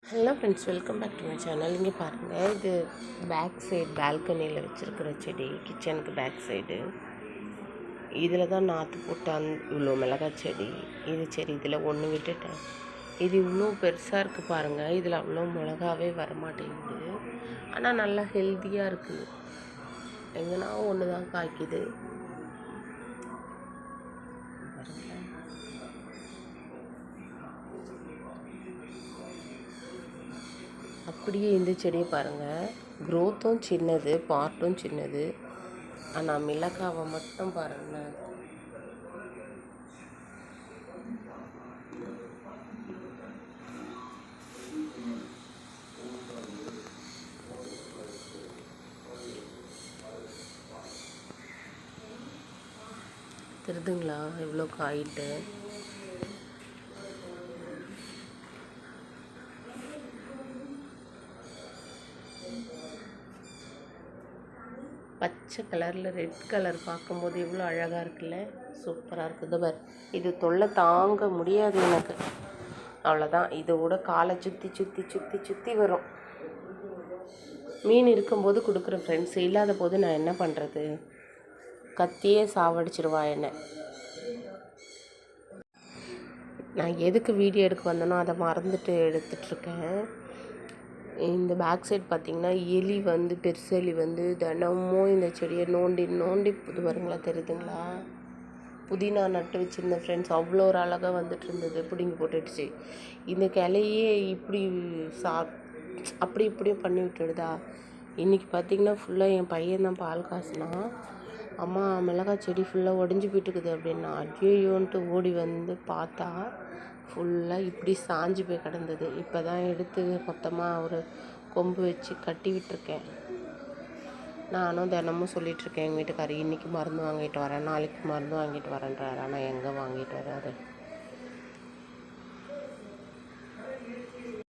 Hello friends, welcome back to my channel. இங்கே பாருங்கள், இது பேக் சைடு பால்கனியில் வச்சுருக்கிற செடி, கிச்சனுக்கு பேக் சைடு. இதில் தான் நாற்று போட்டு இவ்வளோ மிளகாய் செடி. இது சரி, இதில் ஒன்று விட்டுட்டேன். இது இவ்வளோ பெருசாக இருக்குது பாருங்கள். இதில் அவ்வளோ மிளகாவே வரமாட்டேங்குது. ஆனால் நல்லா ஹெல்த்தியாக இருக்குது. எங்கன்னா ஒன்று தான் காய்க்குது. அப்படியே இந்த செடியை பாருங்கள், க்ரோத்தும் சின்னது, பார்ட்டும் சின்னது. ஆனால் மிளகாவை மட்டும் பாருங்கள். தெரியுதுங்களா எவ்வளோ காயிட்டு? பச்சை கலரில் ரெட் கலர் பார்க்கும்போது எவ்வளோ அழகாக இருக்குல்ல, சூப்பராக இருக்குது. பார், இது தொல்லை தாங்க முடியாது எனக்கு. அவ்வளோதான், இதோட காலை சுற்றி சுற்றி சுற்றி சுற்றி வரும். மீன் இருக்கும்போது கொடுக்குற ஃப்ரெண்ட்ஸ், இல்லாத போது நான் என்ன பண்ணுறது? கத்தியே சாவடிச்சிருவா என்ன. நான் எதுக்கு வீடியோ எடுக்க வந்தேனோ அதை மறந்துட்டு எடுத்துகிட்ருக்கேன். இந்த பேக் சைட் பார்த்திங்கன்னா, எலி பெருசு எலி தினமும் இந்த செடியை நோண்டி நோண்டி வருங்களா, தெரியுதுங்களா? புதினா நட்டு வச்சுருந்தேன் ஃப்ரெண்ட்ஸ், அவ்வளோ ஒரு அழகாக வந்துட்டு இருந்தது, பிடுங்கி போட்டுடுச்சு. இந்த கிளையே இப்படி அப்படி இப்படியும் பண்ணி விட்டுடுதா. இன்றைக்கி பார்த்திங்கன்னா ஃபுல்லாக என் பையன் தான் பால் காசுனா, அம்மா மிளகாய் செடி ஃபுல்லாக உடஞ்சி போயிட்டுருக்குது அப்படின்னா, ஐயோன்ட்டு ஓடி பார்த்தா ஃபுல்லாக இப்படி சாஞ்சு போய் கிடந்தது. இப்போ தான் எடுத்து மொத்தமாக ஒரு கொம்பு வச்சு கட்டி விட்டுருக்கேன். நானும் தினமும் சொல்லிகிட்ருக்கேன் எங்கள் வீட்டுக்காரர், இன்றைக்கி மருந்து வாங்கிட்டு வரேன், நாளைக்கு மருந்து வாங்கிட்டு வரேன்றாரு. ஆனால் எங்கே வாங்கிட்டு வராரு?